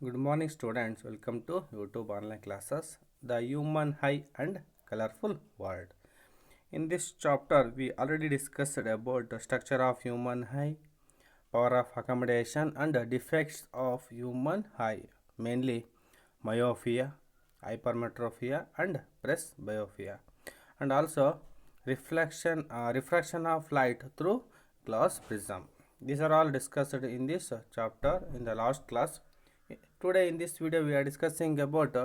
Good morning, students. Welcome to YouTube online classes, The Human Eye and Colorful World. In this chapter, we already discussed about the structure of human eye, power of accommodation, and the defects of human eye, mainly myopia, hypermetropia, and presbyopia, and also refraction of light through glass prism. These are all discussed in this chapter in the last class. Today in this video we are discussing about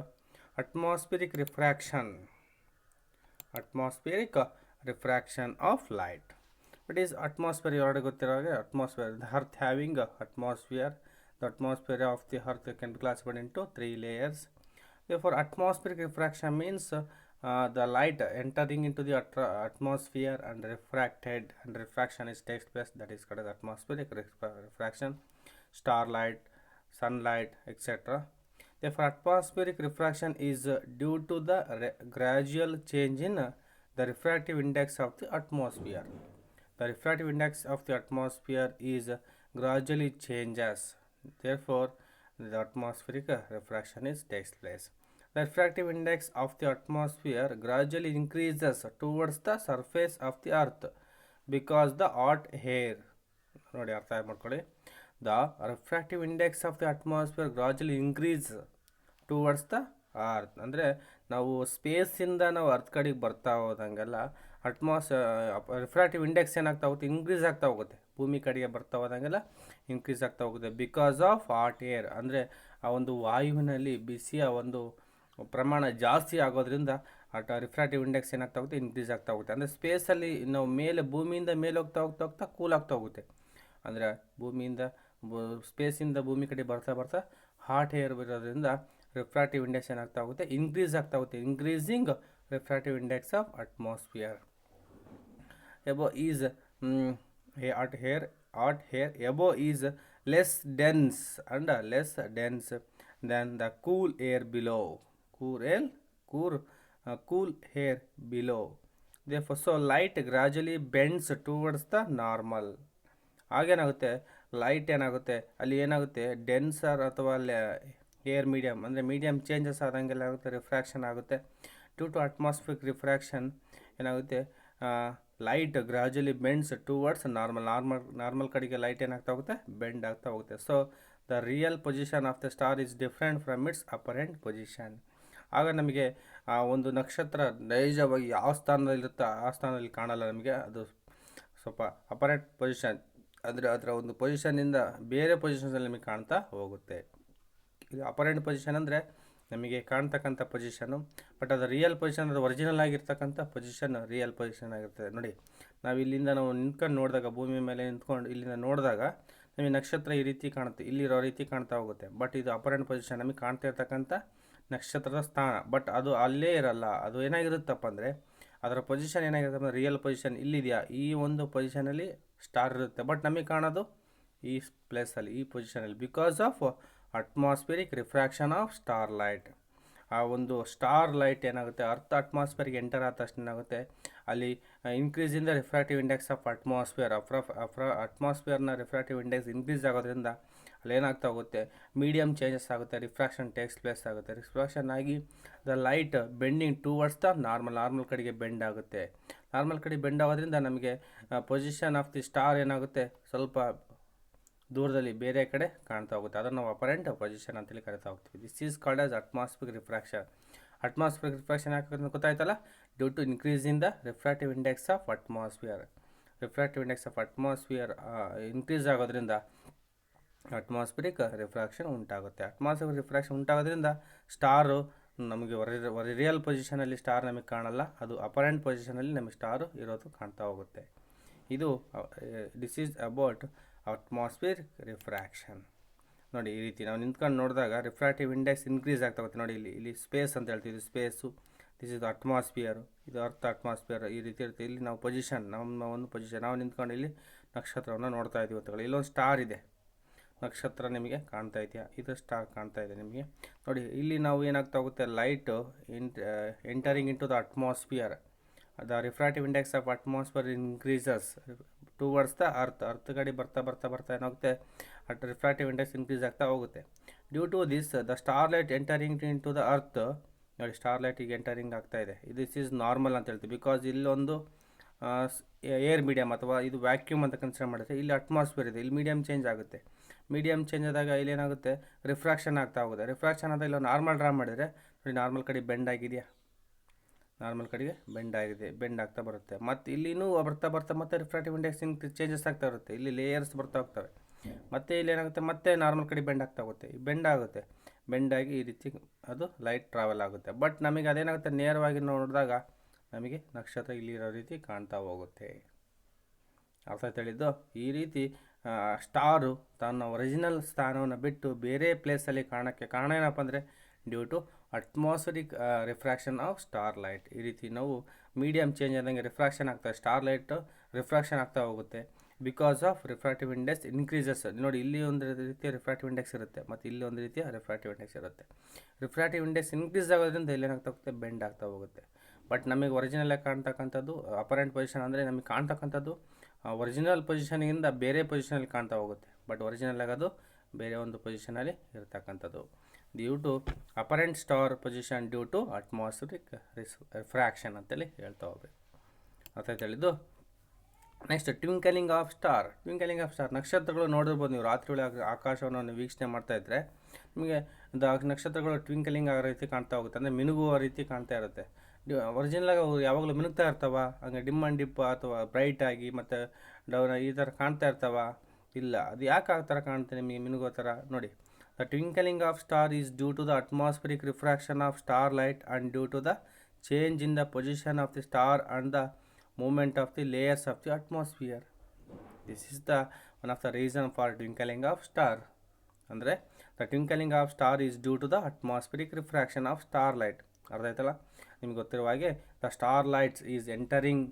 atmospheric refraction. Atmospheric refraction of light. What is atmosphere? You already got atmosphere. The earth having atmosphere. The atmosphere of the earth can be classified into three layers. Therefore, atmospheric refraction means the light entering into the atmosphere and refracted, and refraction is takes place. That is called as atmospheric refraction. Starlight, sunlight, etc. Therefore, atmospheric refraction is due to the gradual change in the refractive index of the atmosphere. The refractive index of the atmosphere is gradually changes. Therefore, the atmospheric refraction is takes place. The refractive index of the atmosphere gradually increases towards the surface of the earth because the hot air ನೋಡಿ ಅರ್ಥ ಮಾಡ್ಕೊಳ್ಳಿ. The refractive index of the atmosphere gradually increase towards the earth. ಅಂದರೆ ನಾವು ಸ್ಪೇಸಿಂದ ನಾವು earth ಕಡೆಗೆ ಬರ್ತಾ ಹೋದಂಗೆಲ್ಲ refractive index ಏನಾಗ್ತಾ ಹೋಗುತ್ತೆ, ಇನ್ಕ್ರೀಸ್ ಆಗ್ತಾ ಹೋಗುತ್ತೆ. ಭೂಮಿ ಕಡೆಗೆ ಬರ್ತಾ ಹೋದಂಗೆಲ್ಲ ಇನ್ಕ್ರೀಸ್ ಆಗ್ತಾ ಹೋಗುತ್ತೆ ಬಿಕಾಸ್ ಆಫ್ ಹಾಟ್ ಏರ್. ಅಂದರೆ ಆ ಒಂದು ವಾಯುವಿನಲ್ಲಿ ಬಿಸಿಯ ಒಂದು ಪ್ರಮಾಣ ಜಾಸ್ತಿ ಆಗೋದ್ರಿಂದ ರಿಫ್ರಾಕ್ಟಿವ್ ಇಂಡೆಕ್ಸ್ ಏನಾಗ್ತಾ ಹೋಗುತ್ತೆ, ಇನ್ಕ್ರೀಸ್ ಆಗ್ತಾ ಹೋಗುತ್ತೆ. ಅಂದರೆ ಸ್ಪೇಸಲ್ಲಿ ನಾವು ಮೇಲೆ ಭೂಮಿಯಿಂದ ಮೇಲೆ ಹೋಗ್ತಾ ಹೋಗ್ತಾ ಹೋಗ್ತಾ ಕೂಲ್ ಆಗ್ತಾ ಹೋಗುತ್ತೆ. ಅಂದರೆ ಭೂಮಿಯಿಂದ ಸ್ಪೇಸಿಂದ ಭೂಮಿ ಕಡೆ ಬರ್ತಾ ಬರ್ತಾ ಹಾಟ್ ಏರ್ ಇರೋದ್ರಿಂದ ರಿಫ್ರಾಕ್ಟಿವ್ ಇಂಡೆಕ್ಸ್ ಏನಾಗ್ತಾ ಹೋಗುತ್ತೆ, ಇನ್ಕ್ರೀಸ್ ಆಗ್ತಾ ಹೋಗುತ್ತೆ. Increasing refractive index of atmosphere above is hot hair above is less dense and less dense than the cool air below. Cool air below. Therefore, so light gradually bends towards the normal. ಆಗೇನಾಗುತ್ತೆ, light ಏನಾಗುತ್ತೆ ಅಲ್ಲಿ ಏನಾಗುತ್ತೆ, denser ಅಥವಾ air medium ಅಂದರೆ medium changes ಆದಂಗೆಲ್ಲ ಆಗುತ್ತೆ, refraction ಆಗುತ್ತೆ. Due to atmospheric refraction ಏನಾಗುತ್ತೆ, light gradually bends towards normal ಕಡೆಗೆ ಲೈಟ್ ಏನಾಗ್ತಾ ಹೋಗುತ್ತೆ, ಬೆಂಡ್ ಆಗ್ತಾ ಹೋಗುತ್ತೆ. So the real position of the star is different from its apparent position. ಆಗ ನಮಗೆ ಆ ಒಂದು ನಕ್ಷತ್ರ ನೈಜವಾಗಿ ಯಾವ ಸ್ಥಾನದಲ್ಲಿರುತ್ತೋ ಆ ಸ್ಥಾನದಲ್ಲಿ ಕಾಣಲ್ಲ ನಮಗೆ. ಅದು ಸ್ವಲ್ಪ ಅಪರೆಂಟ್ ಪೊಸಿಷನ್ ಅಂದರೆ ಅದರ ಒಂದು ಪೊಸಿಷನ್ನಿಂದ ಬೇರೆ ಪೊಸಿಷನ್ಸಲ್ಲಿ ನಮಗೆ ಕಾಣ್ತಾ ಹೋಗುತ್ತೆ. ಇದು ಅಪರೆಂಟ್ ಪೊಸಿಷನ್ ಅಂದರೆ ನಮಗೆ ಕಾಣ್ತಕ್ಕಂಥ ಪೊಸಿಷನ್ನು, ಬಟ್ ಅದು ರಿಯಲ್ ಪೊಸಿಷನ್, ಅದು ಒರಿಜಿನಲ್ ಆಗಿರ್ತಕ್ಕಂಥ ಪೊಸಿಷನ್ ರಿಯಲ್ ಪೊಸಿಷನ್ ಆಗಿರ್ತದೆ. ನೋಡಿ, ನಾವು ಇಲ್ಲಿಂದ ನಾವು ನಿಂತ್ಕೊಂಡು ನೋಡಿದಾಗ, ಭೂಮಿ ಮೇಲೆ ನಿಂತ್ಕೊಂಡು ಇಲ್ಲಿಂದ ನೋಡಿದಾಗ ನಮಗೆ ನಕ್ಷತ್ರ ಈ ರೀತಿ ಕಾಣುತ್ತೆ, ಇಲ್ಲಿರೋ ರೀತಿ ಕಾಣ್ತಾ ಹೋಗುತ್ತೆ. ಬಟ್ ಇದು ಅಪರೆಂಟ್ ಪೊಸಿಷನ್, ನಮಗೆ ಕಾಣ್ತಾ ಇರ್ತಕ್ಕಂಥ ನಕ್ಷತ್ರದ ಸ್ಥಾನ. ಬಟ್ ಅದು ಅಲ್ಲೇ ಇರಲ್ಲ. ಅದು ಏನಾಗಿರುತ್ತಪ್ಪ ಅಂದರೆ ಅದರ ಪೊಸಿಷನ್ ಏನಾಗಿರುತ್ತೆ ಅಂದರೆ ರಿಯಲ್ ಪೊಸಿಷನ್ ಇಲ್ಲಿದೆಯಾ, ಈ ಒಂದು ಪೊಸಿಷನಲ್ಲಿ ಸ್ಟಾರ್ ಇರುತ್ತೆ. ಬಟ್ ನಮಗೆ ಕಾಣೋದು ಈ ಪ್ಲೇಸಲ್ಲಿ, ಈ ಪೊಸಿಷನಲ್ಲಿ, because of atmospheric refraction of star light. ಆ ಒಂದು ಸ್ಟಾರ್ ಲೈಟ್ ಏನಾಗುತ್ತೆ, ಅರ್ತ್ ಅಟ್ಮಾಸ್ಫಿಯರ್ಗೆ ಎಂಟರ್ ಆದ ತಕ್ಷಣ ಏನಾಗುತ್ತೆ, ಅಲ್ಲಿ increase in the refractive index of atmosphere. ಅಟ್ಮಾಸ್ಫಿಯರ್ನ ರಿಫ್ರಾಕ್ಟಿವ್ ಇಂಡೆಕ್ಸ್ ಇನ್ಕ್ರೀಸ್ ಆಗೋದ್ರಿಂದ ಅಲ್ಲಿ ಏನಾಗ್ತಾ ಹೋಗುತ್ತೆ, ಮೀಡಿಯಮ್ ಚೇಂಜಸ್ ಆಗುತ್ತೆ, ರಿಫ್ರಾಕ್ಷನ್ ಟೇಕ್ಸ್ ಪ್ಲೇಸ್ ಆಗುತ್ತೆ. ರಿಫ್ರಾಕ್ಷನ್ ಆಗಿ the light bending towards the normal ಕಡೆಗೆ ಬೆಂಡ್ ಆಗುತ್ತೆ. ನಾರ್ಮಲ್ ಕಡೆ ಬೆಂಡ್ ಆಗೋದ್ರಿಂದ ನಮಗೆ ಪೊಸಿಷನ್ ಆಫ್ ದಿ ಸ್ಟಾರ್ ಏನಾಗುತ್ತೆ, ಸ್ವಲ್ಪ ದೂರದಲ್ಲಿ ಬೇರೆ ಕಡೆ ಕಾಣ್ತಾ ಹೋಗುತ್ತೆ. ಅದನ್ನು ನಾವು ಅಪರೆಂಟ್ ಪೊಸಿಷನ್ ಅಂತೇಳಿ ಕರಿತಾ ಹೋಗ್ತೀವಿ. This is called as atmospheric refraction. Atmospheric refraction ಯಾಕೆ ಗೊತ್ತಾಯ್ತಲ್ಲ, due to increase in the refractive index of atmosphere. Refractive index of atmosphere increase ಆಗೋದ್ರಿಂದ ಅಟ್ಮಾಸ್ಫಿರಿಕ್ ರಿಫ್ರಾಕ್ಷನ್ ಉಂಟಾಗುತ್ತೆ. ಅಟ್ಮಾಸ್ಫಿರಿಕ್ ರಿಫ್ರಾಕ್ಷನ್ ಉಂಟಾಗೋದ್ರಿಂದ ಸ್ಟಾರು ನಮಗೆ ರಿಯಲ್ ಪೊಸಿಷನಲ್ಲಿ ಸ್ಟಾರ್ ನಮಗೆ ಕಾಣಲ್ಲ, ಅದು ಅಪರೆಂಟ್ ಪೊಸಿಷನಲ್ಲಿ ನಮಗೆ ಸ್ಟಾರು ಇರೋದು ಕಾಣ್ತಾ ಹೋಗುತ್ತೆ. ಇದು this is about atmosphere refraction. ನೋಡಿ, ಈ ರೀತಿ ನಾವು ನಿಂತ್ಕೊಂಡು ನೋಡಿದಾಗ ರಿಫ್ರಾಕ್ಟಿವ್ ಇಂಡೆಕ್ಸ್ ಇನ್ಕ್ರೀಸ್ ಆಗ್ತಾ ಹೋಗುತ್ತೆ. ನೋಡಿ, ಇಲ್ಲಿ ಸ್ಪೇಸ್ ಅಂತ ಹೇಳ್ತೀವಿ, ಸ್ಪೇಸು, ದಿಸ್ ಇಸ್ ಅಟ್ಮಾಸ್ಫಿಯರು, ಇದು ಅರ್ಥ ಅಟ್ಮಾಸ್ಫಿಯರ್, ಈ ರೀತಿ ಇರುತ್ತೆ. ಇಲ್ಲಿ ನಾವು ಪೊಸಿಷನ್, ನಮ್ಮ ಒಂದು ಪೊಸಿಷನ್, ನಾವು ನಿಂತ್ಕೊಂಡು ಇಲ್ಲಿ ನಕ್ಷತ್ರವನ್ನು ನೋಡ್ತಾ ಇದ್ದೀವಿ ಅಂತ. ಇಲ್ಲೊಂದು ಸ್ಟಾರ್ ಇದೆ, ನಕ್ಷತ್ರ ನಿಮಗೆ ಕಾಣ್ತಾ ಇದೆಯಾ, ಇದು ಸ್ಟಾರ್ ಕಾಣ್ತಾ ಇದೆ ನಿಮಗೆ. ನೋಡಿ, ಇಲ್ಲಿ ನಾವು ಏನಾಗ್ತಾ ಹೋಗುತ್ತೆ, light entering into the atmosphere, the refractive index of atmosphere increases towards the earth ಕಡೆ ಬರ್ತಾ ಏನಾಗುತ್ತೆ, ರಿಫ್ರಾಕ್ಟಿವ್ ಇಂಡೆಕ್ಸ್ ಇನ್ಕ್ರೀಸ್ ಆಗ್ತಾ ಹೋಗುತ್ತೆ. Due to this the starlight entering into the earth, ನೋಡಿ ಸ್ಟಾರ್ಲೈಟ್ ಈಗ ಎಂಟರಿಂಗ್ ಆಗ್ತಾ ಇದೆ, ದಿಸ್ ಈಸ್ ನಾರ್ಮಲ್ ಅಂತ ಹೇಳ್ತೀವಿ. ಬಿಕಾಸ್ ಇಲ್ಲೊಂದು ಏರ್ ಮೀಡಿಯಮ್ ಅಥವಾ ಇದು ವ್ಯಾಕ್ಯೂಮ್ ಅಂತ ಕನ್ಸಿಡರ್ ಮಾಡಿದ್ರೆ, ಇಲ್ಲಿ ಅಟ್ಮಾಸ್ಫಿಯರ್ ಇದೆ, ಇಲ್ಲಿ ಮೀಡಿಯಮ್ ಚೇಂಜ್ ಆಗುತ್ತೆ. ಮೀಡಿಯಮ್ ಚೇಂಜ್ ಆದಾಗ ಇಲ್ಲಿ ಏನಾಗುತ್ತೆ, ರಿಫ್ರಾಕ್ಷನ್ ಆಗ್ತಾ ಹೋಗುತ್ತೆ. ರಿಫ್ರಾಕ್ಷನ್ ಆದಾಗ ಇಲ್ಲ ನಾರ್ಮಲ್ ಡ್ರಾ ಮಾಡಿದರೆ ನೋಡಿ, ನಾರ್ಮಲ್ ಕಡೆ ಬೆಂಡ್ ಆಗಿದೆಯಾ, ನಾರ್ಮಲ್ ಕಡೆಗೆ ಬೆಂಡ್ ಆಗಿದೆ, ಬೆಂಡ್ ಆಗ್ತಾ ಬರುತ್ತೆ. ಮತ್ತು ಇಲ್ಲಿನೂ ಬರ್ತಾ ಬರ್ತಾ ಮತ್ತೆ ರಿಫ್ರಾಕ್ಟಿವ್ ಇಂಡೆಕ್ಸ್ ಚೇಂಜಸ್ ಆಗ್ತಾ ಇರುತ್ತೆ, ಇಲ್ಲಿ ಲೇಯರ್ಸ್ ಬರ್ತಾ ಹೋಗ್ತವೆ. ಮತ್ತೆ ಇಲ್ಲಿ ಏನಾಗುತ್ತೆ, ಮತ್ತೆ ನಾರ್ಮಲ್ ಕಡೆ ಬೆಂಡ್ ಆಗ್ತಾ ಹೋಗುತ್ತೆ, ಬೆಂಡ್ ಆಗುತ್ತೆ, ಬೆಂಡ್ ಆಗಿ ಈ ರೀತಿ ಅದು ಲೈಟ್ ಟ್ರಾವೆಲ್ ಆಗುತ್ತೆ. ಬಟ್ ನಮಗೆ ಅದೇನಾಗುತ್ತೆ, ನೇರವಾಗಿ ನೋಡಿದಾಗ ನಮಗೆ ನಕ್ಷತ್ರ ಇಲ್ಲಿರೋ ರೀತಿ ಕಾಣ್ತಾ ಹೋಗುತ್ತೆ. ಅರ್ಥ ಹೇಳಿದ್ದು, ಈ ರೀತಿ ಸ್ಟಾರು ತನ್ನ ಒರಿಜಿನಲ್ ಸ್ಥಾನವನ್ನು ಬಿಟ್ಟು ಬೇರೆ ಪ್ಲೇಸಲ್ಲಿ ಕಾರಣಕ್ಕೆ ಕಾರಣ ಏನಪ್ಪ ಅಂದರೆ due to atmospheric refraction of star light. ಈ ರೀತಿ ನಾವು ಮೀಡಿಯಮ್ ಚೇಂಜ್ ಆದಂಗೆ ರಿಫ್ರಾಕ್ಷನ್ ಆಗ್ತದೆ, ಸ್ಟಾರ್ ಲೈಟ್ ರಿಫ್ರಾಕ್ಷನ್ ಆಗ್ತಾ ಹೋಗುತ್ತೆ. Because of refractive index increases. ನೋಡಿ ಇಲ್ಲಿ ಒಂದು ರೀತಿಯ ರಿಫ್ರಾಕ್ಟಿವ್ ಇಂಡೆಕ್ಸ್ ಇರುತ್ತೆ, ಮತ್ತು ಇಲ್ಲಿ ಒಂದು ರೀತಿಯ ರಿಫ್ರಾಕ್ಟಿವ್ ಇಂಡೆಕ್ಸ್ ಇರುತ್ತೆ. ರಿಫ್ರಾಕ್ಟಿವ್ ಇಂಡೆಕ್ಸ್ ಇನ್ಕ್ರೀಸ್ ಆಗೋದ್ರಿಂದ ಇಲ್ಲಿ ಏನಾಗ್ತಾ ಹೋಗುತ್ತೆ, ಬೆಂಡ್ ಆಗ್ತಾ ಹೋಗುತ್ತೆ. ಬಟ್ ನಮಗೆ ಒರಿಜಿನಲಾಗಿ ಕಾಣ್ತಕ್ಕಂಥದ್ದು ಅಪರೆಂಟ್ ಪೊಸಿಷನ್, ಅಂದರೆ ನಮಗೆ ಕಾಣ್ತಕ್ಕಂಥದ್ದು ಒರಿಜಿನಲ್ ಪೊಸಿಷನಿಂದ ಬೇರೆ ಪೊಸಿಷನಲ್ಲಿ ಕಾಣ್ತಾ ಹೋಗುತ್ತೆ. ಬಟ್ ಒರಿಜಿನಲ್ ಆಗೋದು ಬೇರೆ ಒಂದು ಪೊಸಿಷನಲ್ಲಿ ಇರತಕ್ಕಂಥದ್ದು. Due to apparent star position due to atmospheric refraction ಅಂತೇಳಿ ಹೇಳ್ತಾ ಹೋಗ್ಬೇಕು. ಅರ್ಥ ಹೇಳಿದ್ದು. Next twinkling of star. Twinkling of star, ನಕ್ಷತ್ರಗಳು ನೋಡಿರ್ಬೋದು ನೀವು, ರಾತ್ರಿ ಒಳಗೆ ಆಕಾಶವನ್ನು ವೀಕ್ಷಣೆ ಮಾಡ್ತಾಯಿದ್ರೆ ನಿಮಗೆ ನಕ್ಷತ್ರಗಳು ಟ್ವಿಂಕಲಿಂಗ್ ಆಗೋ ರೀತಿ ಕಾಣ್ತಾ ಹೋಗುತ್ತೆ, ಅಂದರೆ ಮಿನುಗುವ ರೀತಿ ಕಾಣ್ತಾ ಇರುತ್ತೆ. ಒರಿಜಿನಲಾಗಿ ಅವು ಯಾವಾಗಲೂ ಮಿನುಗ್ತಾ ಇರ್ತಾವ, ಹಂಗೆ ಡಿಮ್ ಆ್ಯಂಡ್ ಡಿಪ್ ಅಥವಾ ಬ್ರೈಟಾಗಿ ಮತ್ತು ಡೌನ್ ಈ ಥರ ಕಾಣ್ತಾ ಇರ್ತಾವ? ಇಲ್ಲ. ಅದು ಯಾಕೆ ಆ ಥರ ಕಾಣುತ್ತೆ ನಿಮಗೆ ಮಿನುಗೋ ಥರ? ನೋಡಿ, the twinkling of star is due to the atmospheric refraction of star light and due to the change in the position of the star and the moment of the layers of the atmosphere. This is the one of the reason for twinkling of star. ಅಂದರೆ the twinkling of star is due to the atmospheric refraction of star light. ಅರ್ಥ ಆಯ್ತಲ್ಲ ನಿಮ್ಗೆ ಗೊತ್ತಿರುವ ಹಾಗೆ, the star lights is entering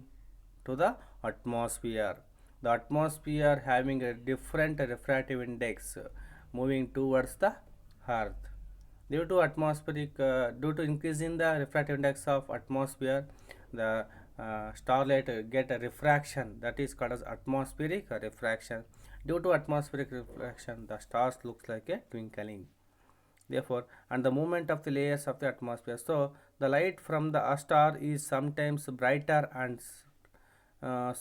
to the atmosphere. The atmosphere having a different refractive index moving towards the earth. Due to atmospheric due to increase in the refractive index of atmosphere, the starlight get a refraction that is called as atmospheric refraction. Due to atmospheric refraction, the stars looks like a twinkling. Therefore, and the movement of the layers of the atmosphere, so the light from the star is sometimes brighter and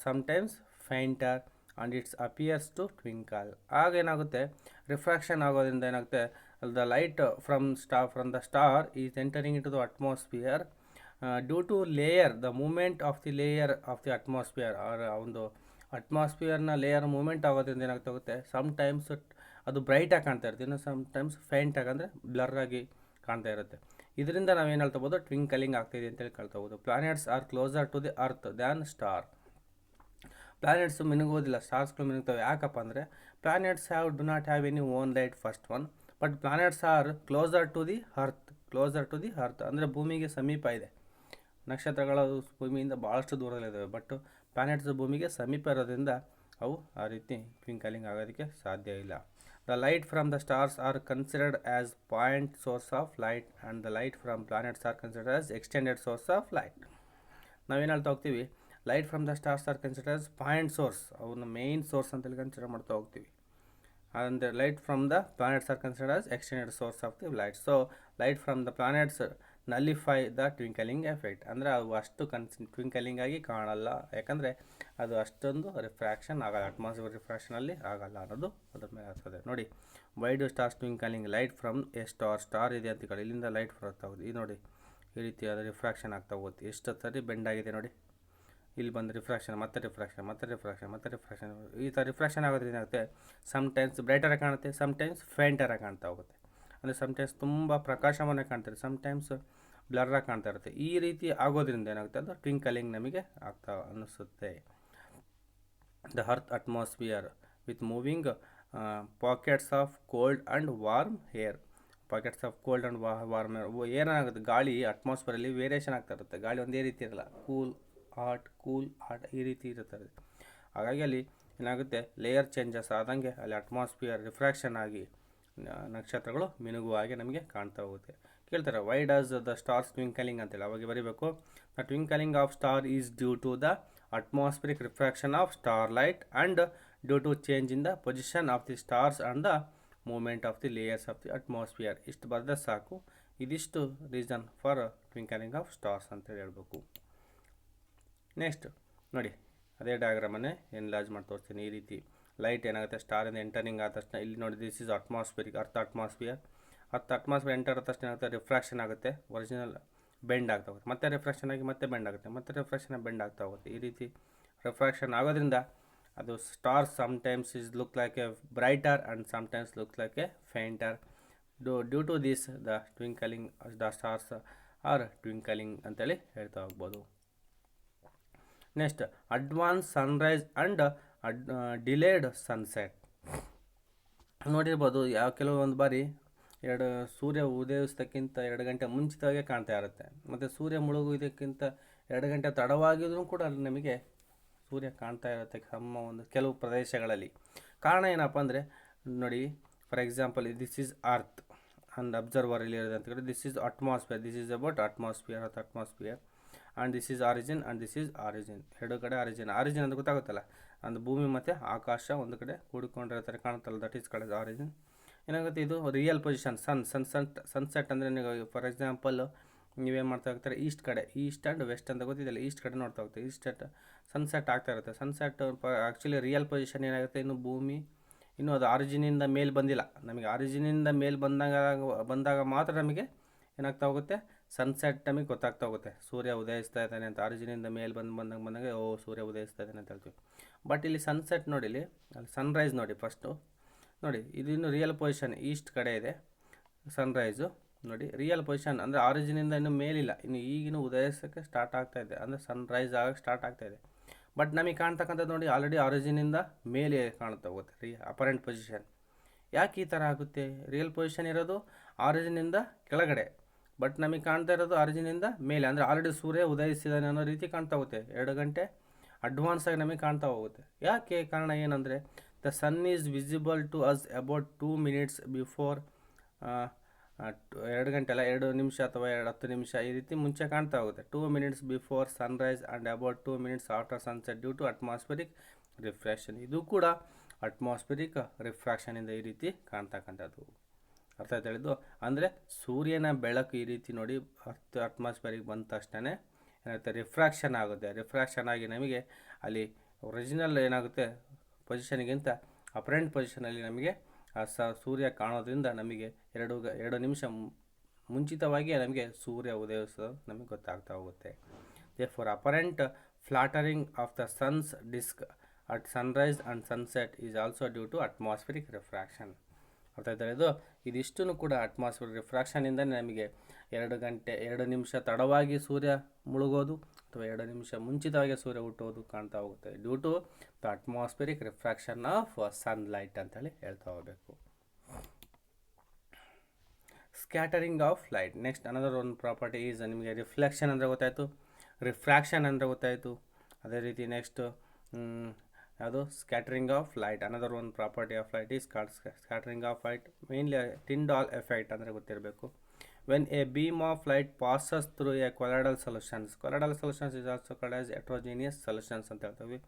sometimes fainter and it appears to twinkle. ಆಗ ಏನಾಗುತ್ತೆ, refraction ಆಗೋದ್ರಿಂದ ಏನಾಗುತ್ತೆ, the light from the star is entering into the atmosphere due to layer, the moment of the layer of the atmosphere, ಒಂದು ಅಟ್ಮಾಸ್ಫಿಯರ್ನ layer moment ಆಗೋದ್ರಿಂದ ಏನಾಗ್ತಾ ಹೋಗುತ್ತೆ, sometimes ಅದು ಬ್ರೈಟಾಗಿ ಕಾಣ್ತಾ ಇರುತ್ತೆ, ಇನ್ನು ಸಮ್ಟೈಮ್ಸ್ ಫೈಂಟಾಗಿ ಅಂದರೆ ಬ್ಲರ್ರಾಗಿ ಕಾಣ್ತಾ ಇರುತ್ತೆ. ಇದರಿಂದ ನಾವೇನು ಹೇಳ್ತಾ ಹೋಗ್ಬೋದು, ಟ್ವಿಂಕಲಿಂಗ್ ಆಗ್ತಾಯಿದೆ ಅಂತೇಳಿ ಕೇಳ್ತಾ ಹೋಗ್ಬೋದು. Planets are closer to the earth than star. Planets ಮಿನುಗೋದಿಲ್ಲ, ಸ್ಟಾರ್ಸ್ಗಳು ಮಿನುಗ್ತವೆ. ಯಾಕಪ್ಪ ಅಂದರೆ planets do not have any own light, first one. But planets are closer to the earth, ಅಂದರೆ ಭೂಮಿಗೆ ಸಮೀಪ ಇದೆ. ನಕ್ಷತ್ರಗಳು ಭೂಮಿಯಿಂದ ಭಾಳಷ್ಟು ದೂರದಲ್ಲಿದ್ದಾವೆ, ಬಟ್ ಪ್ಲಾನೆಟ್ಸ್ ಭೂಮಿಗೆ ಸಮೀಪ ಇರೋದ್ರಿಂದ ಅವು ಆ ರೀತಿ ಟ್ವಿಂಕಲಿಂಗ್ ಆಗೋದಕ್ಕೆ ಸಾಧ್ಯ ಇಲ್ಲ. The light from the stars are considered as point source of light and the light from planets are considered as extended source of light. ನಾವೇನು ಹೇಳ್ತಾ ಹೋಗ್ತೀವಿ, light from the stars are considered as point source, ಅವನ್ನ main source ಅಂತೇಳಿ consider ಮಾಡ್ತಾ ಹೋಗ್ತೀವಿ. ಅಂದರೆ light from the planets are considered as extended source of the light. So light from the planets nullify the twinkling effect, ಅಂದರೆ ಅವು ಅಷ್ಟು ಟ್ವಿಂಕಲಿಂಗ್ ಆಗಿ ಕಾಣಲ್ಲ, ಯಾಕಂದರೆ ಅದು ಅಷ್ಟೊಂದು ರಿಫ್ರಾಕ್ಷನ್ ಆಗಲ್ಲ, ಅಟ್ಮಾಸ್ಫಿಯರ್ ರಿಫ್ರಾಕ್ಷನಲ್ಲಿ ಆಗಲ್ಲ ಅನ್ನೋದು ಅದ್ರ ಮೇಲೆ ಆಗ್ತದೆ. ನೋಡಿ, why do stars twinkling, light from a star ಇದೆ ಅಂತ ಹೇಳಿ ಇಲ್ಲಿಂದ ಲೈಟ್ ಬರ್ತಾ ಹೋಗುತ್ತೆ. ಈ ನೋಡಿ ಈ ರೀತಿ ಅದು ರಿಫ್ರಾಕ್ಷನ್ ಆಗ್ತಾ ಹೋಗುತ್ತೆ, ಎಷ್ಟು ಸರಿ ಬೆಂಡ್ ಆಗಿದೆ ನೋಡಿ. ಇಲ್ಲಿ ಬಂದು ರಿಫ್ರಾಕ್ಷನ್, ಮತ್ತೆ ರಿಫ್ರಾಕ್ಷನ್, ಮತ್ತೆ ರಿಫ್ರಾಕ್ಷನ್, ಮತ್ತೆ ರಿಫ್ರಾಕ್ಷನ್, ಈ ಥರ ರಿಫ್ರಾಕ್ಷನ್ ಆಗೋದ್ರಿಂದ ಏನಾಗುತ್ತೆ, ಸಮ್ಟೈಮ್ಸ್ ಬ್ರೈಟರಾಗಿ ಕಾಣುತ್ತೆ, ಸಮ್ಟೈಮ್ಸ್ ಫೇಂಟರಾಗಿ ಕಾಣ್ತಾ ಹೋಗುತ್ತೆ. ಅಂದರೆ ಸಮ್ಟೈಮ್ಸ್ ತುಂಬ ಪ್ರಕಾಶಮಾನ ಕಾಣ್ತಾರೆ, ಸಮ್ಟೈಮ್ಸ್ ಬ್ಲರ್ರಾಗಿ ಕಾಣ್ತಾ ಇರುತ್ತೆ. ಈ ರೀತಿ ಆಗೋದ್ರಿಂದ ಏನಾಗುತ್ತೆ, ಅದು ಟ್ವಿಂಕಲಿಂಗ್ ನಮಗೆ ಆಗ್ತಾ ಅನ್ನಿಸುತ್ತೆ. The earth atmosphere with moving pockets of cold and warm air. Pockets of cold and warm air, ಏನಾಗುತ್ತೆ, ಗಾಳಿ ಅಟ್ಮಾಸ್ಫಿಯರಲ್ಲಿ ವೇರಿಯೇಷನ್ ಆಗ್ತಾ ಇರುತ್ತೆ. ಗಾಳಿ ಒಂದೇ ರೀತಿ ಇರಲ್ಲ, ಕೂಲ್ ಹಾಟ್ ಈ ರೀತಿ ಇರುತ್ತದೆ. ಹಾಗಾಗಿ ಅಲ್ಲಿ ಏನಾಗುತ್ತೆ, ಲೇಯರ್ ಚೇಂಜಸ್ ಆದಂಗೆ ಅಲ್ಲಿ ಅಟ್ಮಾಸ್ಫಿಯರ್ ರಿಫ್ರಾಕ್ಷನ್ ಆಗಿ ನಕ್ಷತ್ರಗಳು ಮಿನುಗುವ ಹಾಗೆ ನಮಗೆ ಕಾಣ್ತಾ ಹೋಗುತ್ತೆ. ಕೇಳ್ತಾರೆ, why does the stars twinkling ಅಂತೇಳಿ. ಅವಾಗ ಬರೀಬೇಕು, the twinkling of star is due to the atmospheric refraction of star light and due to change in the position of the stars and the moment of the layers of the atmosphere. ಇಷ್ಟು ಬರೆದ್ರೆ ಸಾಕು. ಇದಿಷ್ಟು reason for twinkling of stars ಅಂತೇಳಿ ಹೇಳ್ಬೇಕು. Next ನೋಡಿ, ಅದೇ ಡಯಾಗ್ರಾಮನ್ನೇ enlarge ಮಾಡಿ ತೋರಿಸ್ತೀನಿ. ಈ ರೀತಿ ಲೈಟ್ ಏನಾಗುತ್ತೆ, ಸ್ಟಾರಿಂದ ಎಂಟರಿಂಗ್ ಆದ ತಕ್ಷಣ ಇಲ್ಲಿ ನೋಡಿ, ದಿಸ್ ಇಸ್ ಅಟ್ಮಾಸ್ಫಿಯರ್, ಅರ್ಥ ಅಟ್ಮಾಸ್ಫಿಯರ್ ಎಂಟರ್ ಆದ ತಕ್ಷಣ ಏನಾಗುತ್ತೆ, ರಿಫ್ರಾಕ್ಷನ್ ಆಗುತ್ತೆ, ಒರಿಜಿನಲ್ ಬೆಂಡ್ ಆಗ್ತಾ ಹೋಗುತ್ತೆ, ಮತ್ತೆ ರಿಫ್ರಾಕ್ಷನ್ ಆಗಿ ಮತ್ತೆ ಬೆಂಡ್ ಆಗುತ್ತೆ, ಮತ್ತೆ ರಿಫ್ರಾಕ್ಷನ್ ಬೆಂಡ್ ಆಗ್ತಾ ಹೋಗುತ್ತೆ. ಈ ರೀತಿ ರಿಫ್ರಾಕ್ಷನ್ ಆಗೋದ್ರಿಂದ ಅದು star sometimes is look like a brighter and sometimes look like a fainter. Due to this the twinkling the stars are twinkling ಅಂತೇಳಿ ಹೇಳ್ತಾ ಹೋಗ್ಬೋದು. Next advance sunrise and delayed sunset. ನೋಡಿರ್ಬೋದು, ಕೆಲವೊಂದು ಬಾರಿ ಸೂರ್ಯ ಉದಯಿಸೋದಕ್ಕಿಂತ 2 ಗಂಟೆ ಮುಂಚಿತವಾಗೇ ಕಾಣ್ತಾ ಇರುತ್ತೆ, ಮತ್ತು ಸೂರ್ಯ ಮುಳುಗುವುದಕ್ಕಿಂತ 2 ಗಂಟೆ ತಡವಾಗಿದ್ರೂ ಕೂಡ ಅಲ್ಲಿ ನಮಗೆ ಸೂರ್ಯ ಕಾಣ್ತಾ ಇರುತ್ತೆ ಕೆಲವು ಪ್ರದೇಶಗಳಲ್ಲಿ. ಕಾರಣ ಏನಪ್ಪ ಅಂದರೆ ನೋಡಿ, for example this is earth and observer ಇಲ್ಲಿ ಇರೋದು ಅಂತ ಹೇಳಿ, this is atmosphere, this is about atmosphere and this is origin and this is origin. ಎರಡು ಕಡೆ ಆರಿಜಿನ್ ಅಂತ ಗೊತ್ತಾಗುತ್ತಲ್ಲ, ಒಂದು ಭೂಮಿ ಮತ್ತು ಆಕಾಶ ಒಂದು ಕಡೆ ಕೂಡಿಕೊಂಡಿರೋ ಥರ ಕಾಣುತ್ತಲ್ಲ, ದಟ್ ಈಸ್ ಕಡೆ ಆರಿಜಿನ್. ಏನಾಗುತ್ತೆ, ಇದು ರಿಯಲ್ ಪೊಸಿಷನ್. ಸನ್ಸೆಟ್ ಅಂದರೆ ನೀವು ಫಾರ್ ಎಕ್ಸಾಂಪಲ್ ನೀವೇನು ಮಾಡ್ತಾ ಹೋಗ್ತಾರೆ, ಈಸ್ಟ್ ಆ್ಯಂಡ್ ವೆಸ್ಟ್ ಅಂತ ಗೊತ್ತಿದೆಯಲ್ಲ, ಈಸ್ಟ್ ಕಡೆ ನೋಡ್ತಾ ಹೋಗ್ತೀವಿ, ಸನ್ಸೆಟ್ ಆಗ್ತಾ ಇರುತ್ತೆ. ಸನ್ಸೆಟ್ ಆ್ಯಕ್ಚುಲಿ ರಿಯಲ್ ಪೊಸಿಷನ್ ಏನಾಗುತ್ತೆ, ಇನ್ನು ಭೂಮಿ ಇನ್ನೂ ಅದು ಆರಿಜಿನಿಂದ ಮೇಲೆ ಬಂದಿಲ್ಲ. ನಮಗೆ ಆರಿಜಿನಿಂದ ಮೇಲೆ ಬಂದಾಗ ಮಾತ್ರ ನಮಗೆ ಏನಾಗ್ತಾ ಹೋಗುತ್ತೆ, ಸನ್ಸೆಟ್ ನಮಗೆ ಗೊತ್ತಾಗ್ತಾ ಹೋಗುತ್ತೆ, ಸೂರ್ಯ ಉದಯಿಸ್ತಾ ಇದ್ದಾನೆ ಅಂತ. ಆರಿಜಿನಿಂದ ಮೇಲೆ ಬಂದಾಗ ಸೂರ್ಯ ಉದಯಿಸ್ತಾ ಇದ್ದಾನೆ ಅಂತ ಹೇಳ್ತೀವಿ. ಬಟ್ ಇಲ್ಲಿ ಸನ್ಸೆಟ್ ನೋಡಿ, ಅಲ್ಲಿ ಸನ್ರೈಸ್ ನೋಡಿ, ಫಸ್ಟು ನೋಡಿ, ಇದು ಇನ್ನು ರಿಯಲ್ ಪೊಸಿಷನ್ ಈಸ್ಟ್ ಕಡೆ ಇದೆ ಸನ್ರೈಸು. ನೋಡಿ ರಿಯಲ್ ಪೊಸಿಷನ್ ಅಂದರೆ ಆರಿಜಿನಿಂದ ಇನ್ನೂ ಮೇಲಿಲ್ಲ, ಇನ್ನು ಈಗಿನ ಉದಯಿಸೋಕ್ಕೆ ಸ್ಟಾರ್ಟ್ ಆಗ್ತಾ ಇದೆ, ಅಂದರೆ ಸನ್ರೈಸ್ ಆಗೋಕ್ಕೆ ಸ್ಟಾರ್ಟ್ ಆಗ್ತಾ ಇದೆ. ಬಟ್ ನಮಗೆ ಕಾಣ್ತಕ್ಕಂಥದ್ದು ನೋಡಿ, ಆಲ್ರೆಡಿ ಆರಿಜಿನಿಂದ ಮೇಲೆ ಕಾಣ್ತಾ ಹೋಗುತ್ತೆ ಅಪರೆಂಟ್ ಪೊಸಿಷನ್. ಯಾಕೆ ಈ ಥರ ಆಗುತ್ತೆ, ರಿಯಲ್ ಪೊಸಿಷನ್ ಇರೋದು ಆರಿಜಿನಿಂದ ಕೆಳಗಡೆ, ಬಟ್ ನಮಗೆ ಕಾಣ್ತಾ ಇರೋದು ಆರಿಜಿನಿಂದ ಮೇಲೆ, ಅಂದರೆ ಆಲ್ರೆಡಿ ಸೂರ್ಯ ಉದಯಿಸಿದಾನೆ ಅನ್ನೋ ರೀತಿ ಕಾಣ್ತಾ ಹೋಗುತ್ತೆ. 2 ಗಂಟೆ ಅಡ್ವಾನ್ಸ್ ಆಗಿ ನಮಗೆ ಕಾಣ್ತಾ ಹೋಗುತ್ತೆ. ಯಾಕೆ, ಕಾರಣ ಏನಂದರೆ the sun is visible to us about 2 minutes before, 2 ಗಂಟೆ ಅಲ್ಲ, 2 ನಿಮಿಷ ಅಥವಾ 10 ನಿಮಿಷ ಈ ರೀತಿ ಮುಂಚೆ ಕಾಣ್ತಾ ಹೋಗುತ್ತೆ. 2 minutes before sunrise and about 2 minutes after sunset due to atmospheric refraction. ಇದು ಕೂಡ ಅಟ್ಮಾಸ್ಫಿರಿಕ್ ರಿಫ್ರಾಕ್ಷನಿಂದ ಈ ರೀತಿ ಕಾಣ್ತಕ್ಕಂಥದ್ದು. ಅರ್ಥ ಆಯ್ತು ಹೇಳಿದ್ದು, ಅಂದರೆ ಸೂರ್ಯನ ಬೆಳಕು ಈ ರೀತಿ ನೋಡಿ ಅಟ್ಮಾಸ್ಫಿಯರಿಗೆ ಬಂದ ತಕ್ಷಣ ಏನಾಗುತ್ತೆ, ರಿಫ್ರಾಕ್ಷನ್ ಆಗುತ್ತೆ. ರಿಫ್ರಾಕ್ಷನ್ ಆಗಿ ನಮಗೆ ಅಲ್ಲಿ ಒರಿಜಿನಲ್ ಏನಾಗುತ್ತೆ ಪೊಸಿಷನ್ಗಿಂತ ಅಪರೆಂಟ್ ಪೊಸಿಷನಲ್ಲಿ ನಮಗೆ ಸೂರ್ಯ ಕಾಣೋದ್ರಿಂದ ನಮಗೆ 2 ನಿಮಿಷ ಮುಂಚಿತವಾಗಿ ನಮಗೆ ಸೂರ್ಯ ಉದಯಿಸೋದು ನಮಗೆ ಗೊತ್ತಾಗ್ತಾ ಹೋಗುತ್ತೆ. Therefore apparent flattering of the sun's disc at sunrise and sunset is also due to atmospheric refraction. ಅರ್ಥ ಆಯ್ತಾ ಇದು, ಇದಿಷ್ಟೂ ಕೂಡ ಅಟ್ಮಾಸ್ಫಿಯರ್ ರಿಫ್ರಾಕ್ಷನಿಂದಲೇ ನಮಗೆ 2 ನಿಮಿಷ ತಡವಾಗಿ ಸೂರ್ಯ ಮುಳುಗೋದು ಅಥವಾ 2 ನಿಮಿಷ ಮುಂಚಿತವಾಗಿ ಸೂರ್ಯ ಹುಟ್ಟೋದು ಕಾಣ್ತಾ ಹೋಗುತ್ತೆ, due to the atmospheric refraction of sunlight ಅಂತೇಳಿ ಹೇಳ್ತಾ ಹೋಗಬೇಕು. Scattering of light. Next another ಒಂದು ಪ್ರಾಪರ್ಟಿ ಈಸ್, ನಿಮಗೆ ರಿಫ್ಲೆಕ್ಷನ್ ಅಂದರೆ ಗೊತ್ತಾಯಿತು, ರಿಫ್ರಾಕ್ಷನ್ ಅಂದರೆ ಗೊತ್ತಾಯಿತು. ಅದೇ ರೀತಿ ನೆಕ್ಸ್ಟ್ ಯಾವುದು, ಸ್ಕ್ಯಾಟರಿಂಗ್ ಆಫ್ ಲೈಟ್. ಅನದರ್ ಒಂದು property of light is called scattering of light. Mainly Tyndall effect ಅಂದರೆ ಗೊತ್ತಿರಬೇಕು. When a beam of light passes through a colloidal solutions is also called as heterogeneous solutions ಅಂತ ಹೇಳ್ತೀವಿ.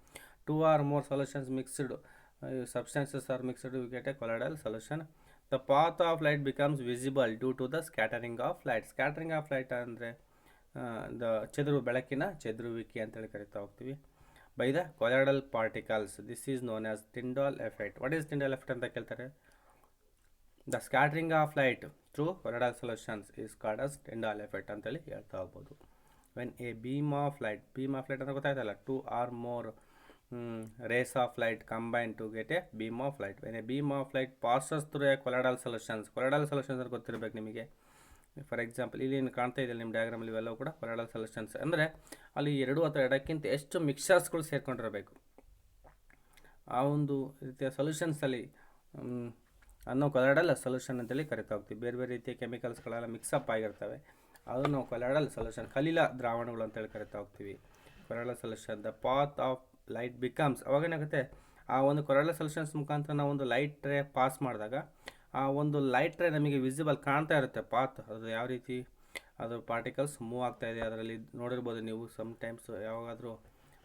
2 or more solutions mixed, substances are mixed, we get a colloidal solution. The path of light becomes visible due to the scattering of light. Scattering of light ಅಂದರೆ ಬೆಳಕಿನ ಚೆದುರುವಿಕೆ ಅಂತೇಳಿ ಕರಿತಾ ಹೋಗ್ತೀವಿ. By the colloidal particles, this is known as Tyndall effect. What is Tyndall effect ಅಂತ ಕೇಳ್ತಾರೆ. The scattering of light through colloidal solutions is called as Tyndall effect ಅಂತೇಳಿ ಹೇಳ್ತಾ ಹೋಗ್ಬೋದು. When a beam of light ಅಂದರೆ ಗೊತ್ತಾಯ್ತಲ್ಲ, 2 or more rays of light combine to get a beam of light. When a beam of light passes through a colloidal solutions ಅಂತ ಗೊತ್ತಿರಬೇಕು ನಿಮಗೆ. For example ಇಲ್ಲಿ ಕಾಣ್ತಾ ಇದೆ ನಿಮ್ಮ ಡಯಾಗ್ರಾಮಲ್ಲಿ, ಇವೆಲ್ಲವೂ ಕೂಡ ಕೊಲಾಯ್ಡಲ್ ಸೊಲ್ಯೂಷನ್ಸ್ ಅಂದರೆ ಅಲ್ಲಿ 2 ಅಥವಾ 2ಕ್ಕಿಂತ ಎಷ್ಟು ಮಿಕ್ಸರ್ಸ್ಗಳು ಸೇರ್ಕೊಂಡಿರಬೇಕು. ಆ ಒಂದು ರೀತಿಯ ಸೊಲ್ಯೂಷನ್ಸಲ್ಲಿ ಅನ್ನೋ ಕೊಲಾಯ್ಡಲ್ ಸೊಲ್ಯೂಷನ್ ಅಂತೇಳಿ ಕರಿತಾ ಹೋಗ್ತೀವಿ. ಬೇರೆ ಬೇರೆ ರೀತಿಯ ಕೆಮಿಕಲ್ಸ್ಗಳೆಲ್ಲ ಮಿಕ್ಸಪ್ ಆಗಿರ್ತವೆ, ಅದನ್ನು ಕೊಲಾಯ್ಡಲ್ ಸೊಲ್ಯೂಷನ್, ಕಲಿಲ ದ್ರಾವಣಗಳು ಅಂತೇಳಿ ಕರಿತಾ ಹೋಗ್ತೀವಿ. Colloidal solution, the path of light becomes, ಅವಾಗೇನಾಗುತ್ತೆ ಆ ಒಂದು ಕೊಲಾಯ್ಡಲ್ ಸೊಲ್ಯೂಷನ್ಸ್ ಮುಖಾಂತರ ನಾವು ಒಂದು ಲೈಟ್ ರೇ ಪಾಸ್ ಮಾಡಿದಾಗ ಆ ಒಂದು ಲೈಟ್ ರೇ ನಮಗೆ ವಿಸಿಬಲ್ ಕಾಣ್ತಾ ಇರುತ್ತೆ ಪಾತ್, ಅದು ಯಾವ ರೀತಿ ಅದು ಪಾರ್ಟಿಕಲ್ಸ್ ಮೂವ್ ಆಗ್ತಾ ಇದೆ. ಅದರಲ್ಲಿ ನೋಡಿರ್ಬೋದು ನೀವು ಸಮ್ಟೈಮ್ಸ್ ಯಾವಾಗಾದರೂ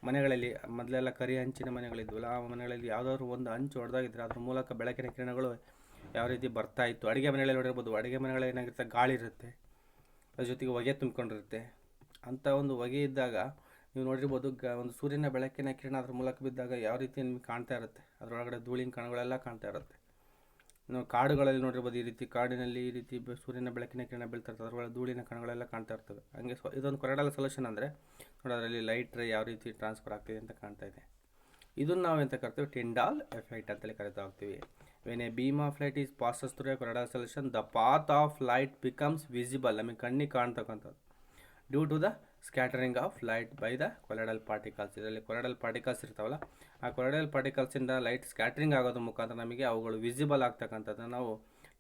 ಮನೆಗಳಲ್ಲಿ ಮೊದಲೆಲ್ಲ ಕರಿ ಹಂಚಿನ ಮನೆಗಳಿದ್ವಲ್ಲ, ಆ ಮನೆಗಳಲ್ಲಿ ಯಾವುದಾದ್ರು ಒಂದು ಹಂಚು ಹೊಡೆದಾಗಿದ್ದರೆ ಅದ್ರ ಮೂಲಕ ಬೆಳಕಿನ ಕಿರಣಗಳು ಯಾವ ರೀತಿ ಬರ್ತಾ ಇತ್ತು. ಅಡುಗೆ ಮನೆಗಳಲ್ಲಿ ನೋಡಿರ್ಬೋದು, ಅಡುಗೆ ಮನೆಗಳಲ್ಲಿ ಏನಾಗಿರುತ್ತೆ, ಗಾಳಿ ಇರುತ್ತೆ, ಅದ್ರ ಜೊತೆಗೆ ಹೊಗೆ ತುಂಬಿಕೊಂಡಿರುತ್ತೆ. ಅಂಥ ಒಂದು ಹೊಗೆ ಇದ್ದಾಗ ನೀವು ನೋಡಿರ್ಬೋದು, ಒಂದು ಸೂರ್ಯನ ಬೆಳಕಿನ ಕಿರಣ ಅದ್ರ ಮೂಲಕ ಬಿದ್ದಾಗ ಯಾವ ರೀತಿ ನಿಮಗೆ ಕಾಣ್ತಾ ಇರುತ್ತೆ, ಅದರೊಳಗಡೆ ಧೂಳಿನ ಕಣಗಳೆಲ್ಲ ಕಾಣ್ತಾ ಇರುತ್ತೆ. ನಾವು ಕಾಡುಗಳಲ್ಲಿ ನೋಡಿರ್ಬೋದು, ಈ ರೀತಿ ಕಾಡಿನಲ್ಲಿ ಈ ರೀತಿ ಸೂರ್ಯನ ಬೆಳಕಿನ ಕಿರಣ ಬೀಳ್ತಾ ಇರ್ತದೆ, ಅದರೊಳಗೆ ಧೂಳಿನ ಕಣಗಳೆಲ್ಲ ಕಾಣ್ತಾ ಇರ್ತವೆ. ಹಂಗೆ ಇದೊಂದು ಕೊರಡಲ್ ಸೊಲ್ಯೂಷನ್ ಅಂದರೆ ನೋಡಿ, ಅದರಲ್ಲಿ ಲೈಟ್ ರೇ ಯಾವ ರೀತಿ ಟ್ರಾನ್ಸ್ಫರ್ ಆಗ್ತಿದೆ ಅಂತ ಕಾಣ್ತಾ ಇದೆ. ಇದನ್ನು ನಾವು ಎಂತ ಕರಿತೀವಿ, ಟಿಂಡಾಲ್ ಎಫೆಕ್ಟ್ ಅಂತೇಳಿ ಕರಿತಾ ಹೋಗ್ತೀವಿ. When a beam of light is passes through a colloidal solution, the path of light becomes visible, ನಮಗೆ ಕಣ್ಣಿಗೆ ಕಾಣ್ತಕ್ಕಂಥದ್ದು, due to the scattering of light by the colloidal particles. ಇದರಲ್ಲಿ ಕೊರಡಲ್ ಪಾರ್ಟಿಕಲ್ಸ್ ಇರ್ತಾವಲ್ಲ, ಆ ಕೊರಡಲ್ ಪಾರ್ಟಿಕಲ್ಸಿಂದ light scattering ಆಗೋದ್ರ ಮುಖಾಂತರ ನಮಗೆ ಅವುಗಳು visible ಆಗ್ತಕ್ಕಂಥದ್ದನ್ನು ನಾವು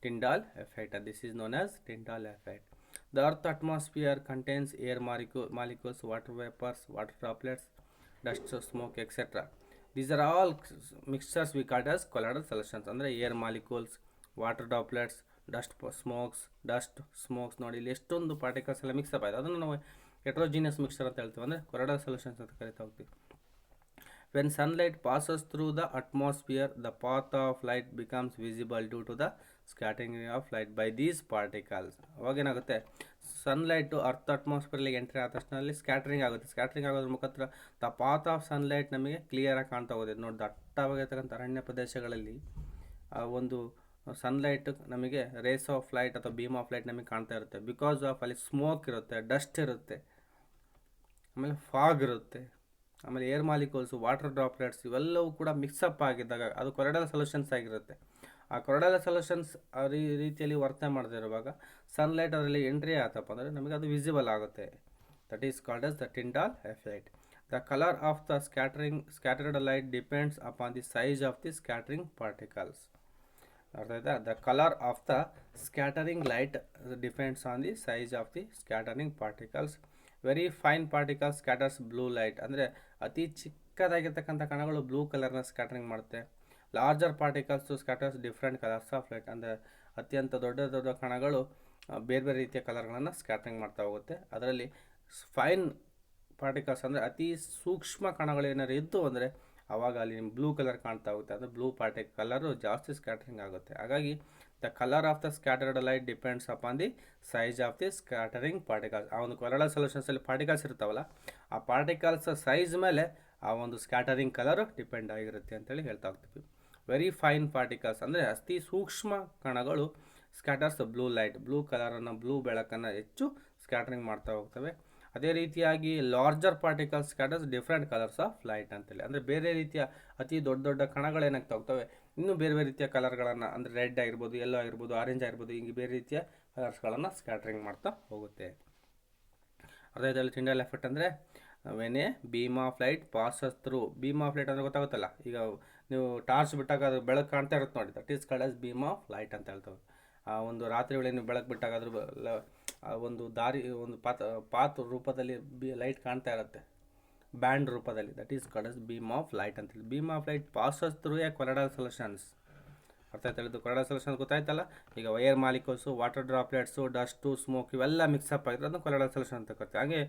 Tyndall effect, this is known as Tyndall effect. The earth atmosphere contains air molecules, water vapours, water droplets, dust, smoke, etc. These are all mixtures we call as colloidal solutions. ಅಂದರೆ air molecules, water droplets, dust smokes ನೋಡಿ, ಇಲ್ಲಿ ಎಷ್ಟೊಂದು particles ಎಲ್ಲ mix-up ಆಯಿತು. ಅದನ್ನು ನಾವು heterogeneous mixture ಅಂತ ಹೇಳ್ತೀವಿ, ಅಂದರೆ ಕೊರಡಲ್ ಸೊಲ್ಯೂಷನ್ಸ್ ಅಂತ ಕರಿತಾ ಹೋಗ್ತೀವಿ. When sunlight passes through the atmosphere, the path of light becomes visible due to the scattering of light by these particles. ಅವಾಗೇನಾಗುತ್ತೆ, ಸನ್ಲೈಟು ಅರ್ತ್ ಅಟ್ಮಾಸ್ಫಿಯರ್ಲಿಗೆ ಎಂಟ್ರಿ ಆದ ತಕ್ಷಣ ಅಲ್ಲಿ ಸ್ಕ್ಯಾಟ್ರಿಂಗ್ ಆಗುತ್ತೆ. ಸ್ಕ್ಯಾಟ್ರಿಂಗ್ ಆಗೋದ್ರ ಮುಖಾಂತರ ದ ಪಾತ್ ಆಫ್ ಸನ್ಲೈಟ್ ನಮಗೆ ಕ್ಲಿಯರಾಗಿ ಕಾಣ್ತಾ ಹೋಗುತ್ತೆ. ನೋಡಿ, ದಟ್ಟವಾಗಿರ್ತಕ್ಕಂಥ ಅರಣ್ಯ ಪ್ರದೇಶಗಳಲ್ಲಿ ಆ ಒಂದು ಸನ್ಲೈಟ್ ನಮಗೆ ರೇಸ್ ಆಫ್ ಲೈಟ್ ಅಥವಾ ಬೀಮ್ ಆಫ್ ಲೈಟ್ ನಮಗೆ ಕಾಣ್ತಾ ಇರುತ್ತೆ. ಬಿಕಾಸ್ ಆಫ್ ಅಲ್ಲಿ ಸ್ಮೋಕ್ ಇರುತ್ತೆ, ಡಸ್ಟ್ ಇರುತ್ತೆ, ಆಮೇಲೆ ಫಾಗ್ ಇರುತ್ತೆ, ಆಮೇಲೆ ಏರ್ ಮಾಲಿಕ್ಯೂಲ್ಸ್, ವಾಟರ್ ಡ್ರಾಪ್ಲೆಟ್ಸ್ ಇವೆಲ್ಲವೂ ಕೂಡ ಮಿಕ್ಸಪ್ ಆಗಿದ್ದಾಗ ಅದು ಕೊರಡಲ್ ಸೊಲ್ಯೂಷನ್ಸ್ ಆಗಿರುತ್ತೆ. ಆ ಕೊರಡಲ್ ಸೊಲ್ಯೂಷನ್ಸ್ ಆ ರೀತಿಯಲ್ಲಿ ವರ್ತನೆ ಮಾಡದಿರುವಾಗ ಸನ್ಲೈಟ್ ಅದರಲ್ಲಿ ಎಂಟ್ರಿ ಆತಪ್ಪ ಅಂದರೆ ನಮಗೆ ಅದು ವಿಸಿಬಲ್ ಆಗುತ್ತೆ. That is called as the Tyndall effect. The colour of the scattered light depends upon the size of the scattering particles. ಅರ್ಥ ಆಯ್ತಾ? The colour of the scattering light depends on the size of the scattering particles. Very fine particles scatters blue light, ಅಂದರೆ ಅತಿ ಚಿಕ್ಕದಾಗಿರ್ತಕ್ಕಂಥ ಕಣಗಳು blue ಕಲರ್ನ scattering ಮಾಡುತ್ತೆ. Larger particles scatters different colours of light, ಅಂದರೆ ಅತ್ಯಂತ ದೊಡ್ಡ ಕಣಗಳು ಬೇರೆ ಬೇರೆ ರೀತಿಯ ಕಲರ್ಗಳನ್ನು ಸ್ಕ್ಯಾಟರಿಂಗ್ ಮಾಡ್ತಾ ಹೋಗುತ್ತೆ. ಅದರಲ್ಲಿ ಫೈನ್ ಪಾರ್ಟಿಕಲ್ಸ್ ಅಂದರೆ ಅತಿ ಸೂಕ್ಷ್ಮ ಕಣಗಳು ಏನಾದ್ರು ಇದ್ದು ಅಂದರೆ ಆವಾಗ ಅಲ್ಲಿ ನಿಮ್ಗೆ ಬ್ಲೂ ಕಲರ್ ಕಾಣ್ತಾ ಹೋಗುತ್ತೆ, ಅಂದರೆ ಬ್ಲೂ ಕಲರು ಜಾಸ್ತಿ ಸ್ಕ್ಯಾಟರಿಂಗ್ ಆಗುತ್ತೆ. ಹಾಗಾಗಿ the colour of the scattered light depends upon the size of the scattering particles. ಆ ಒಂದು ಕೊರಡಲ್ ಸೊಲ್ಯೂಷನ್ಸಲ್ಲಿ ಪಾರ್ಟಿಕಲ್ಸ್ ಇರ್ತಾವಲ್ಲ, ಆ ಪಾರ್ಟಿಕಲ್ಸ್ ಸೈಜ್ ಮೇಲೆ ಆ ಒಂದು ಸ್ಕ್ಯಾಟರಿಂಗ್ ಕಲರು ಡಿಪೆಂಡ್ ಆಗಿರುತ್ತೆ ಅಂತೇಳಿ ಹೇಳ್ತಾ ಹೋಗ್ತೀವಿ. ವೆರಿ ಫೈನ್ ಪಾರ್ಟಿಕಲ್ಸ್ ಅಂದರೆ ಅತಿ ಸೂಕ್ಷ್ಮ ಕಣಗಳು ಸ್ಕ್ಯಾಟರ್ಸ್ ಬ್ಲೂ ಲೈಟ್, ಬ್ಲೂ ಕಲರನ್ನು, ಬ್ಲೂ ಬೆಳಕನ್ನು ಹೆಚ್ಚು ಸ್ಕ್ಯಾಟರಿಂಗ್ ಮಾಡ್ತಾ ಹೋಗ್ತವೆ. ಅದೇ ರೀತಿಯಾಗಿ larger particles scatters different colours of light ಅಂತೇಳಿ, ಅಂದರೆ ಬೇರೆ ರೀತಿಯ ಅತಿ ದೊಡ್ಡ ಕಣಗಳು ಏನಾಗ್ತಾ ಹೋಗ್ತವೆ, ಇನ್ನೂ ಬೇರೆ ಬೇರೆ ರೀತಿಯ ಕಲರ್ಗಳನ್ನು, ಅಂದರೆ ರೆಡ್ ಆಗಿರ್ಬೋದು, ಯೆಲ್ಲೋ ಆಗಿರ್ಬೋದು, ಆರೆಂಜ್ ಆಗಿರ್ಬೋದು, ಹಿಂಗೆ ಬೇರೆ ರೀತಿಯ ಕಲರ್ಸ್ಗಳನ್ನು ಸ್ಕ್ಯಾಟ್ರಿಂಗ್ ಮಾಡ್ತಾ ಹೋಗುತ್ತೆ. ಅರ್ಥ ಆಯ್ತಲ್ಲ ಟಿಂಡಾಲ್ ಎಫೆಕ್ಟ್ ಅಂದರೆ? When a beam of light passes through, beam of light ಅಂದರೆ ಗೊತ್ತಾಗುತ್ತಲ್ಲ, ಈಗ ನೀವು ಟಾರ್ಚ್ ಬಿಟ್ಟಾಗ ಅದು ಬೆಳಕು ಕಾಣ್ತಾ ಇರುತ್ತೆ ನೋಡಿ, that is called as beam of light ಅಂತ ಹೇಳ್ತವೆ. ಆ ಒಂದು ರಾತ್ರಿ ವೇಳೆ ನೀವು ಬೆಳಕು ಬಿಟ್ಟಾಗ ಅದ್ರ ಒಂದು ದಾರಿ, ಒಂದು ಪಾತ್ ರೂಪದಲ್ಲಿ ಲೈಟ್ ಕಾಣ್ತಾ ಇರುತ್ತೆ, ಬ್ಯಾಂಡ್ ರೂಪದಲ್ಲಿ, that is called as beam of light ಅಂತೇಳಿ. Beam of light passes through a colloidal solutions. ಅರ್ಥ ಆಯ್ತು ಹೇಳಿದ್ದು? ಕೊರಡಲ್ ಸೊಲ್ಯೂಷನ್ ಗೊತ್ತಾಯ್ತಲ್ಲ. ಈಗ air molecules, water droplets, dust, smoke ಇವೆಲ್ಲ ಮಿಕ್ಸಪ್ ಆಗಿದ್ರೆ ಅದನ್ನು ಕೊರಡಲ್ ಸೊಲ್ಯೂಷನ್ ಅಂತ ಕರಿತೀವಿ. ಹಾಗೆ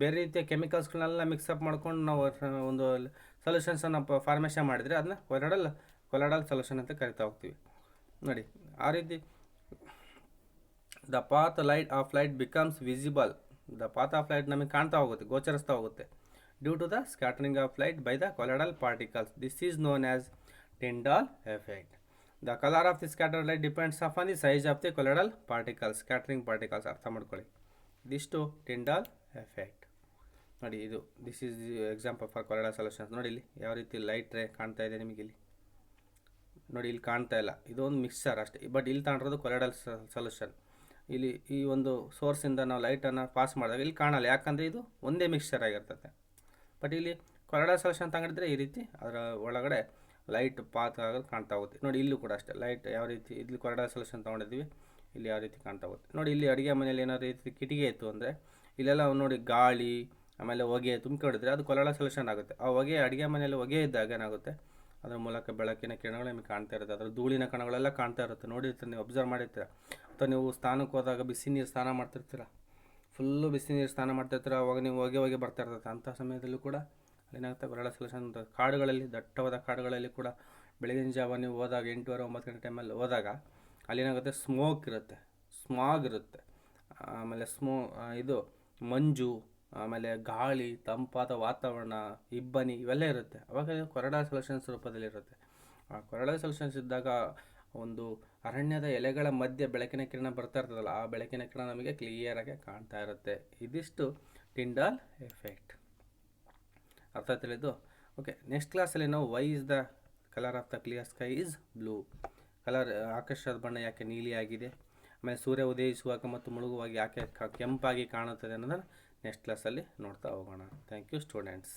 ಬೇರೆ ರೀತಿಯ ಕೆಮಿಕಲ್ಸ್ಗಳನ್ನೆಲ್ಲ ಮಿಕ್ಸಪ್ ಮಾಡ್ಕೊಂಡು ನಾವು ಒಂದು ಸೊಲ್ಯೂಷನ್ಸನ್ನು ಫಾರ್ಮೇಷನ್ ಮಾಡಿದರೆ ಅದನ್ನ ಕೊರಡಲ್ ಸೊಲ್ಯೂಷನ್ ಅಂತ ಕರಿತಾ ಹೋಗ್ತೀವಿ. ನೋಡಿ, ಆ ರೀತಿ the path of light becomes visible, the path of light ನಮಗೆ ಕಾಣ್ತಾ ಹೋಗುತ್ತೆ, ಗೋಚರಿಸ್ತಾ ಹೋಗುತ್ತೆ, due to the scattering of light by the colloidal particles. This is known as Tyndall effect. The colour of the scattered light depends upon the size of the colloidal particles, scattering particles. ಅರ್ಥ ಮಾಡ್ಕೊಳ್ಳಿ, ಇದಿಷ್ಟು Tyndall effect. ನೋಡಿ, ಇದು this is the example for colloidal solutions. ನೋಡಿ ಇಲ್ಲಿ ಯಾವ ರೀತಿ light ray ಕಾಣ್ತಾ ಇದೆ ನಿಮಗೆ, ಇಲ್ಲಿ ನೋಡಿ, ಇಲ್ಲಿ ಕಾಣ್ತಾ ಇಲ್ಲ, ಇದೊಂದು ಮಿಕ್ಸ್ಚರ್ ಅಷ್ಟೇ. ಬಟ್ ಇಲ್ಲಿ ತಗೊಂಡಿರೋದು ಕೊರಡಲ್ ಸೊಲ್ಯೂಷನ್. ಇಲ್ಲಿ ಈ ಒಂದು ಸೋರ್ಸಿಂದ ನಾವು ಲೈಟನ್ನು ಪಾಸ್ ಮಾಡಿದಾಗ ಇಲ್ಲಿ ಕಾಣಲ್ಲ, ಯಾಕಂದರೆ ಇದು ಒಂದೇ ಮಿಕ್ಸ್ಚರ್ ಆಗಿರ್ತದೆ. ಬಟ್ ಇಲ್ಲಿ ಕೊರಡಲ್ ಸೊಲ್ಯೂಷನ್ ತಗೊಂಡಿದ್ರೆ ಈ ರೀತಿ ಅದರ ಒಳಗಡೆ ಲೈಟ್ ಪಾತ್ ಆಗೋದು ಕಾಣ್ತಾ ಹೋಗುತ್ತೆ. ನೋಡಿ, ಇಲ್ಲೂ ಕೂಡ ಅಷ್ಟೇ, ಲೈಟ್ ಯಾವ ರೀತಿ ಇಲ್ಲಿ ಕೊರಡಲ್ ಸೊಲ್ಯೂಷನ್ ತೊಗೊಂಡಿದ್ದೀವಿ, ಇಲ್ಲಿ ಯಾವ ರೀತಿ ಕಾಣ್ತಾ ಹೋಗುತ್ತೆ. ನೋಡಿ, ಇಲ್ಲಿ ಅಡುಗೆ ಮನೆಯಲ್ಲಿ ಏನಾದ್ರು ರೀತಿ ಕಿಟಿಕಿ ಇತ್ತು ಅಂದರೆ ಇಲ್ಲೆಲ್ಲ ನೋಡಿ ಗಾಳಿ ಆಮೇಲೆ ಹೊಗೆ ತುಂಬಿಕೊಂಡಿದ್ರೆ ಅದು ಕೊರಡಲ್ ಸೊಲ್ಯೂಷನ್ ಆಗುತ್ತೆ. ಆ ಹೊಗೆ, ಅಡುಗೆ ಮನೆಯಲ್ಲಿ ಹೊಗೆ ಇದ್ದಾಗ ಏನಾಗುತ್ತೆ, ಅದರ ಮೂಲಕ ಬೆಳಕಿನ ಕಿರಣಗಳು ನಿಮಗೆ ಕಾಣ್ತಾ ಇರುತ್ತೆ, ಅದರ ಧೂಳಿನ ಕಣಗಳೆಲ್ಲ ಕಾಣ್ತಾ ಇರುತ್ತೆ. ನೋಡಿರ್ತೀರ, ನೀವು ಅಬ್ಸರ್ವ್ ಮಾಡಿರ್ತೀರ. ಅಥವಾ ನೀವು ಸ್ನಾನಕ್ಕೆ ಹೋದಾಗ ಬಿಸಿ ನೀರು ಸ್ನಾನ ಮಾಡ್ತಿರ್ತೀರ, ಫುಲ್ಲು ಬಿಸಿ ನೀರು ಸ್ನಾನ ಮಾಡ್ತಿರ್ತೀರ, ಅವಾಗ ನೀವು ಹೊಗೆ ಬರ್ತಾ ಇರ್ತದೆ. ಅಂಥ ಸಮಯದಲ್ಲೂ ಕೂಡ ಏನಾಗುತ್ತೆ, ಕೊರಡಲ್ ಸೊಲ್ಯೂಷನ್ ಕಾಡುಗಳಲ್ಲಿ, ದಟ್ಟವಾದ ಕಾಡುಗಳಲ್ಲಿ ಕೂಡ ಬೆಳಗಿನ ಜಾವ ನೀವು ಹೋದಾಗ 8:30-9 ಗಂಟೆ ಟೈಮಲ್ಲಿ ಹೋದಾಗ ಅಲ್ಲೇನಾಗುತ್ತೆ, ಸ್ಮೋಕ್ ಇರುತ್ತೆ, ಸ್ಮಾಗ್ ಇರುತ್ತೆ, ಆಮೇಲೆ ಇದು ಮಂಜು, ಆಮೇಲೆ ಗಾಳಿ, ತಂಪಾದ ವಾತಾವರಣ, ಇಬ್ಬನಿ ಇವೆಲ್ಲ ಇರುತ್ತೆ. ಅವಾಗ ಕೊರಡ ಸೊಲ್ಯೂಷನ್ಸ್ ರೂಪದಲ್ಲಿರುತ್ತೆ. ಆ ಕೊರಡ ಸೊಲ್ಯೂಷನ್ಸ್ ಇದ್ದಾಗ ಒಂದು ಅರಣ್ಯದ ಎಲೆಗಳ ಮಧ್ಯೆ ಬೆಳಕಿನ ಕಿರಣ ಬರ್ತಾ ಇರ್ತದಲ್ಲ, ಆ ಬೆಳಕಿನ ಕಿರಣ ನಮಗೆ ಕ್ಲಿಯರಾಗಿ ಕಾಣ್ತಾ ಇರುತ್ತೆ. ಇದಿಷ್ಟು ಟಿಂಡಾಲ್ ಎಫೆಕ್ಟ್. ಅರ್ಥ ತಿಳಿದು? ಓಕೆ, ನೆಕ್ಸ್ಟ್ ಕ್ಲಾಸಲ್ಲಿ ನಾವು why is the colour of the clear sky is blue. Colour, ಆಕಾಶದ ಬಣ್ಣ ಯಾಕೆ ನೀಲಿ ಆಗಿದೆ, ಆಮೇಲೆ ಸೂರ್ಯ ಉದಯಿಸುವಾಗ ಮತ್ತು ಮುಳುಗುವಾಗ ಯಾಕೆ ಕೆಂಪಾಗಿ ಕಾಣುತ್ತದೆ ಅನ್ನೋದನ್ನು ನೆಕ್ಸ್ಟ್ ಕ್ಲಾಸಲ್ಲಿ ನೋಡ್ತಾ ಹೋಗೋಣ. Thank you students.